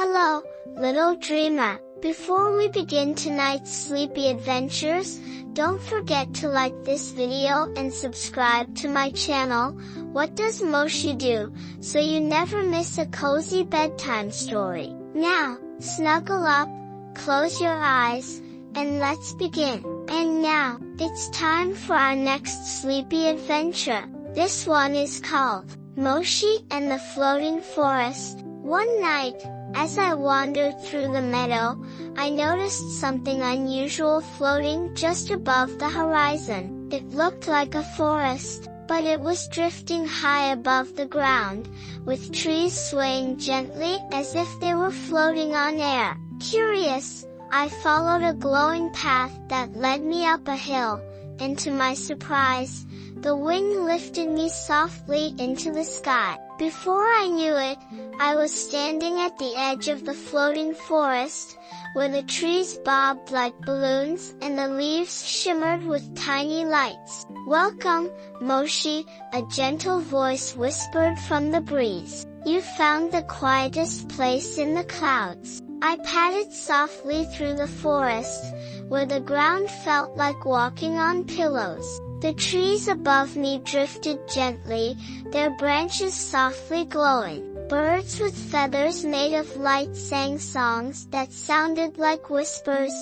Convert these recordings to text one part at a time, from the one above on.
Hello, little dreamer. Before we begin tonight's sleepy adventures, don't forget to like this video and subscribe to my channel, What Does Moshi Do, so you never miss a cozy bedtime story. Now, snuggle up, close your eyes, and let's begin. And now, it's time for our next sleepy adventure. This one is called Moshi and the Floating Forest. One night, as I wandered through the meadow, I noticed something unusual floating just above the horizon. It looked like a forest, but it was drifting high above the ground, with trees swaying gently as if they were floating on air. Curious, I followed a glowing path that led me up a hill, and to my surprise, the wind lifted me softly into the sky. Before I knew it, I was standing at the edge of the floating forest, where the trees bobbed like balloons and the leaves shimmered with tiny lights. "Welcome, Moshi," a gentle voice whispered from the breeze. "You found the quietest place in the clouds." I padded softly through the forest, where the ground felt like walking on pillows. The trees above me drifted gently, their branches softly glowing. Birds with feathers made of light sang songs that sounded like whispers,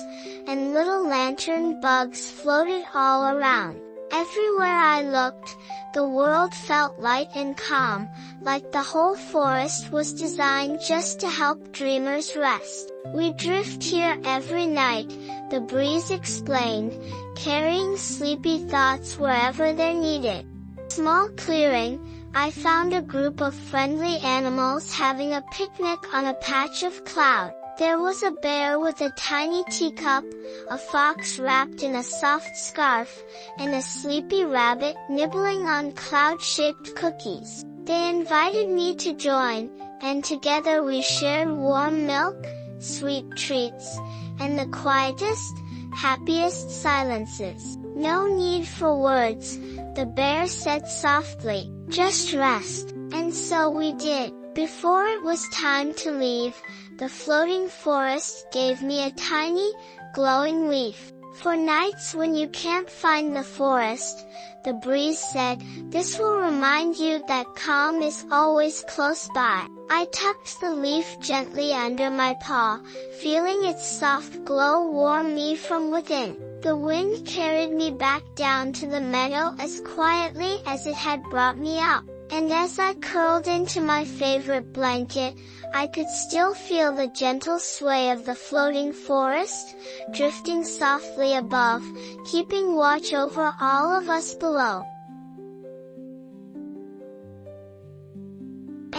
and little lantern bugs floated all around. Everywhere I looked, the world felt light and calm, like the whole forest was designed just to help dreamers rest. "We drift here every night," the breeze explained, carrying sleepy thoughts wherever they're needed. Small clearing, I found a group of friendly animals having a picnic on a patch of cloud. There was a bear with a tiny teacup, a fox wrapped in a soft scarf, and a sleepy rabbit nibbling on cloud-shaped cookies. They invited me to join, and together we shared warm milk, sweet treats, and the quietest, happiest silences. "No need for words," the bear said softly, "just rest." And so we did. Before it was time to leave, the floating forest gave me a tiny, glowing leaf. "For nights when you can't find the forest," the breeze said, "this will remind you that calm is always close by." I tucked the leaf gently under my paw, feeling its soft glow warm me from within. The wind carried me back down to the meadow as quietly as it had brought me up. And as I curled into my favorite blanket, I could still feel the gentle sway of the floating forest, drifting softly above, keeping watch over all of us below.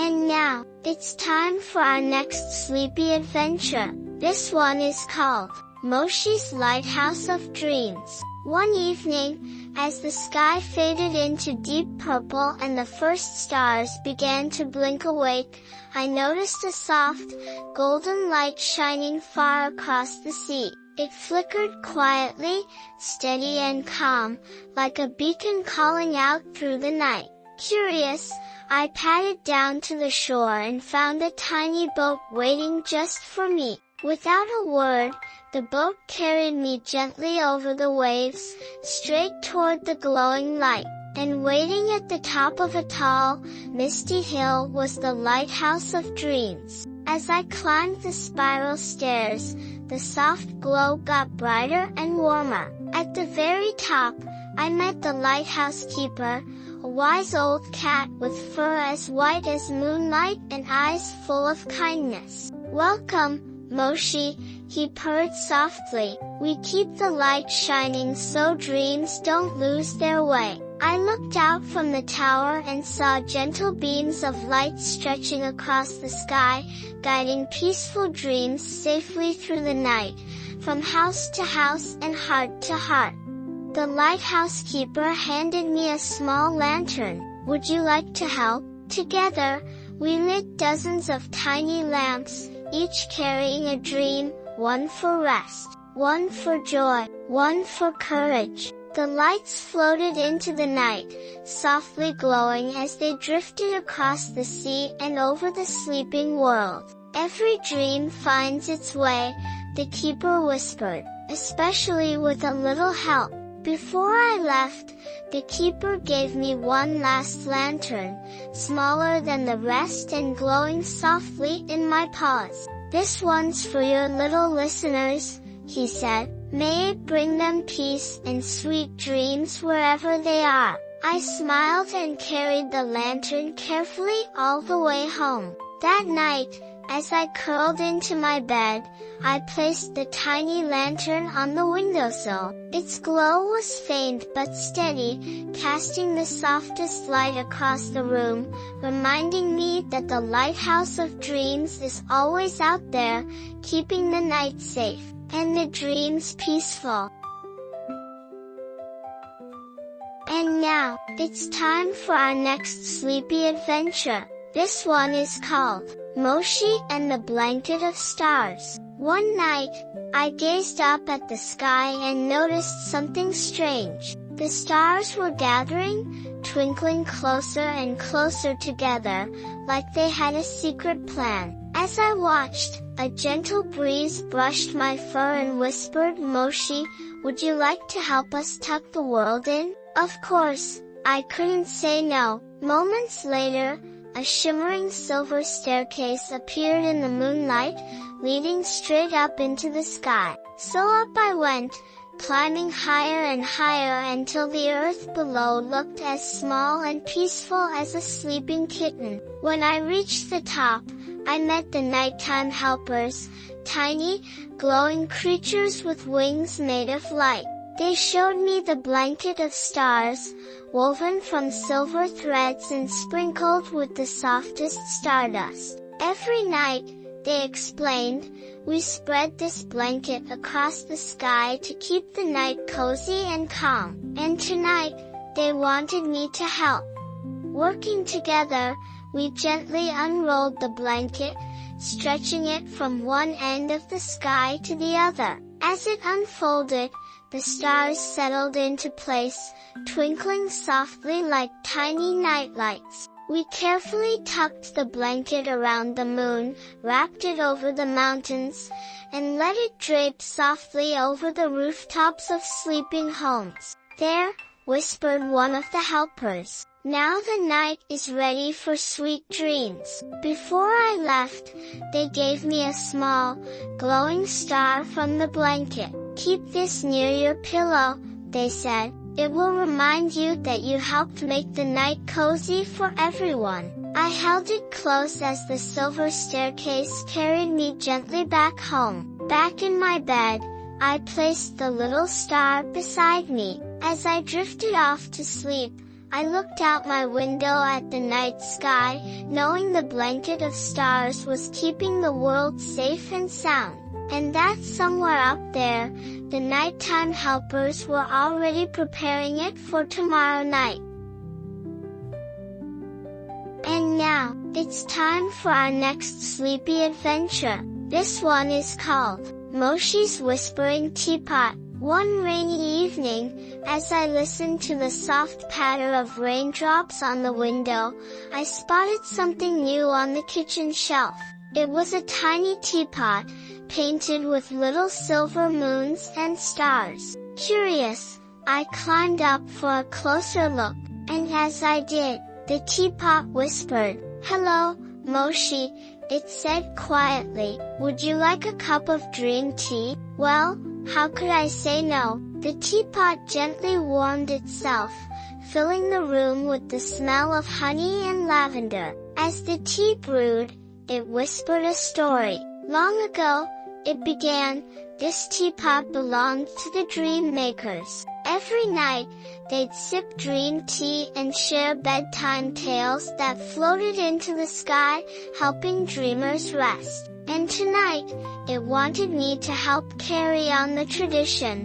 And now, it's time for our next sleepy adventure. This one is called Moshi's Lighthouse of Dreams. One evening, as the sky faded into deep purple and the first stars began to blink awake, I noticed a soft, golden light shining far across the sea. It flickered quietly, steady and calm, like a beacon calling out through the night. Curious, I padded down to the shore and found a tiny boat waiting just for me. Without a word, the boat carried me gently over the waves, straight toward the glowing light. And waiting at the top of a tall, misty hill was the Lighthouse of Dreams. As I climbed the spiral stairs, the soft glow got brighter and warmer. At the very top, I met the lighthouse keeper, a wise old cat with fur as white as moonlight and eyes full of kindness. "Welcome, Moshi," he purred softly. "We keep the light shining so dreams don't lose their way." I looked out from the tower and saw gentle beams of light stretching across the sky, guiding peaceful dreams safely through the night, from house to house and heart to heart. The lighthouse keeper handed me a small lantern. "Would you like to help?" Together, we lit dozens of tiny lamps, each carrying a dream, one for rest, one for joy, one for courage. The lights floated into the night, softly glowing as they drifted across the sea and over the sleeping world. Every dream finds its way, the keeper whispered, especially with a little help. Before I left, the keeper gave me one last lantern, smaller than the rest and glowing softly in my paws. This one's for your little listeners, he said. May it bring them peace and sweet dreams wherever they are. I smiled and carried the lantern carefully all the way home. That night, as I curled into my bed, I placed the tiny lantern on the windowsill. Its glow was faint but steady, casting the softest light across the room, reminding me that the lighthouse of dreams is always out there, keeping the night safe, and the dreams peaceful. And now, it's time for our next sleepy adventure. This one is called Moshi and the Blanket of Stars. One night, I gazed up at the sky and noticed something strange. The stars were gathering, twinkling closer and closer together, like they had a secret plan. As I watched, a gentle breeze brushed my fur and whispered, "Moshi, would you like to help us tuck the world in?" Of course, I couldn't say no. Moments later, a shimmering silver staircase appeared in the moonlight, leading straight up into the sky. So up I went, climbing higher and higher until the earth below looked as small and peaceful as a sleeping kitten. When I reached the top, I met the nighttime helpers, tiny, glowing creatures with wings made of light. They showed me the blanket of stars, woven from silver threads and sprinkled with the softest stardust. Every night, they explained, we spread this blanket across the sky to keep the night cozy and calm. And tonight, they wanted me to help. Working together, we gently unrolled the blanket, stretching it from one end of the sky to the other. As it unfolded, the stars settled into place, twinkling softly like tiny nightlights. We carefully tucked the blanket around the moon, wrapped it over the mountains, and let it drape softly over the rooftops of sleeping homes. "There," whispered one of the helpers. "Now the night is ready for sweet dreams." Before I left, they gave me a small, glowing star from the blanket. "Keep this near your pillow," they said. "It will remind you that you helped make the night cozy for everyone." I held it close as the silver staircase carried me gently back home. Back in my bed, I placed the little star beside me. As I drifted off to sleep, I looked out my window at the night sky, knowing the blanket of stars was keeping the world safe and sound. And that somewhere up there, the nighttime helpers were already preparing it for tomorrow night. And now, it's time for our next sleepy adventure. This one is called Moshi's Whispering Teapot. One rainy evening, as I listened to the soft patter of raindrops on the window, I spotted something new on the kitchen shelf. It was a tiny teapot, painted with little silver moons and stars. Curious, I climbed up for a closer look, and as I did, the teapot whispered, "Hello, Moshi," it said quietly. "Would you like a cup of dream tea?" Well, how could I say no? The teapot gently warmed itself, filling the room with the smell of honey and lavender. As the tea brewed, it whispered a story. Long ago, it began, this teapot belonged to the dream makers. Every night, they'd sip dream tea and share bedtime tales that floated into the sky, helping dreamers rest. And tonight, it wanted me to help carry on the tradition.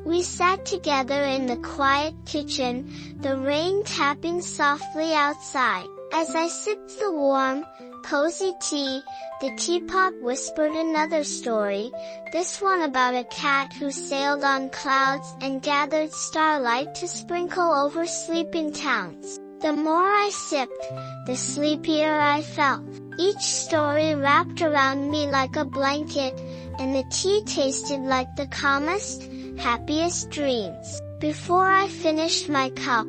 We sat together in the quiet kitchen, the rain tapping softly outside. As I sipped the warm, cozy tea, the teapot whispered another story, this one about a cat who sailed on clouds and gathered starlight to sprinkle over sleeping towns. The more I sipped, the sleepier I felt. Each story wrapped around me like a blanket, and the tea tasted like the calmest, happiest dreams. Before I finished my cup,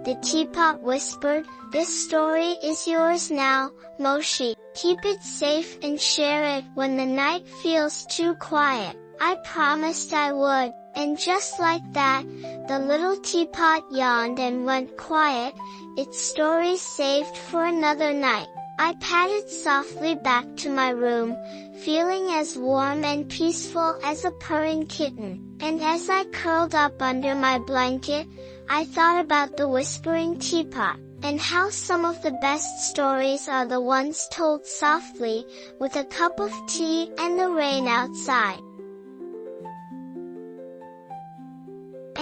the teapot whispered, "This story is yours now, Moshi. Keep it safe and share it when the night feels too quiet." I promised I would, and just like that, the little teapot yawned and went quiet, its story saved for another night. I padded softly back to my room, feeling as warm and peaceful as a purring kitten. And as I curled up under my blanket, I thought about the whispering teapot, and how some of the best stories are the ones told softly, with a cup of tea and the rain outside.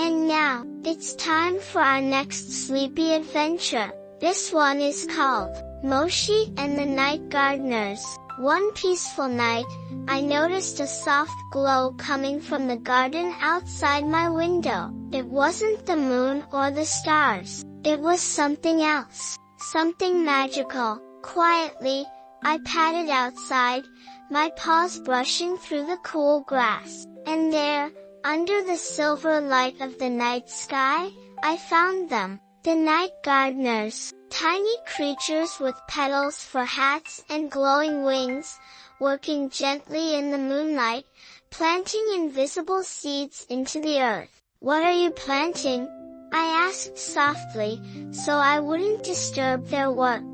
And now, it's time for our next sleepy adventure. This one is called Moshi and the Night Gardeners. One peaceful night, I noticed a soft glow coming from the garden outside my window. It wasn't the moon or the stars. It was something else. Something magical. Quietly, I padded outside, my paws brushing through the cool grass. And there, under the silver light of the night sky, I found them. The night gardeners. Tiny creatures with petals for hats and glowing wings, working gently in the moonlight, planting invisible seeds into the earth. "What are you planting?" I asked softly, so I wouldn't disturb their work.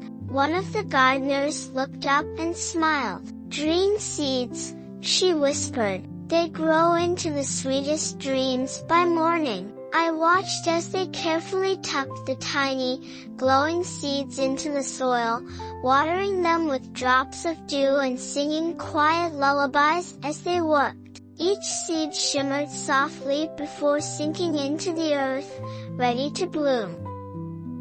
One of the gardeners looked up and smiled. "Dream seeds," she whispered. "They grow into the sweetest dreams by morning." I watched as they carefully tucked the tiny, glowing seeds into the soil, watering them with drops of dew and singing quiet lullabies as they worked. Each seed shimmered softly before sinking into the earth, ready to bloom.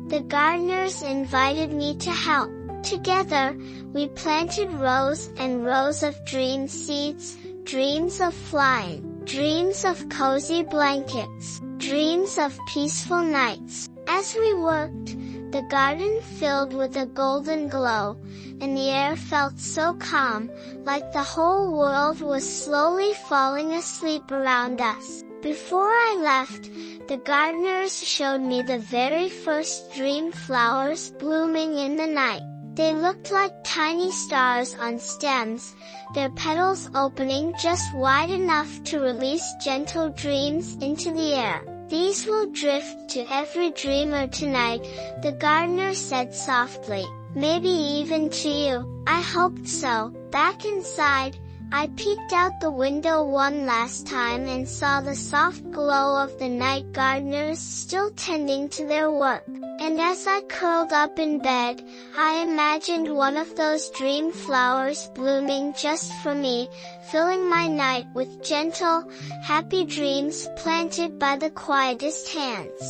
The gardeners invited me to help. Together, we planted rows and rows of dream seeds, dreams of flying, dreams of cozy blankets, dreams of peaceful nights. As we worked, the garden filled with a golden glow, and the air felt so calm, like the whole world was slowly falling asleep around us. Before I left, the gardeners showed me the very first dream flowers blooming in the night. They looked like tiny stars on stems, their petals opening just wide enough to release gentle dreams into the air. "These will drift to every dreamer tonight," the gardener said softly. "Maybe even to you." I hoped so. Back inside, I peeked out the window one last time and saw the soft glow of the night gardeners still tending to their work. And as I curled up in bed, I imagined one of those dream flowers blooming just for me, filling my night with gentle, happy dreams planted by the quietest hands.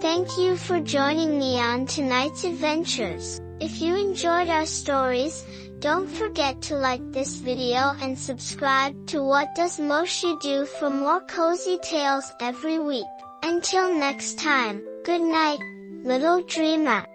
Thank you for joining me on tonight's adventures. If you enjoyed our stories, don't forget to like this video and subscribe to What Does Moshi Do for more cozy tales every week. Until next time, good night, little dreamer.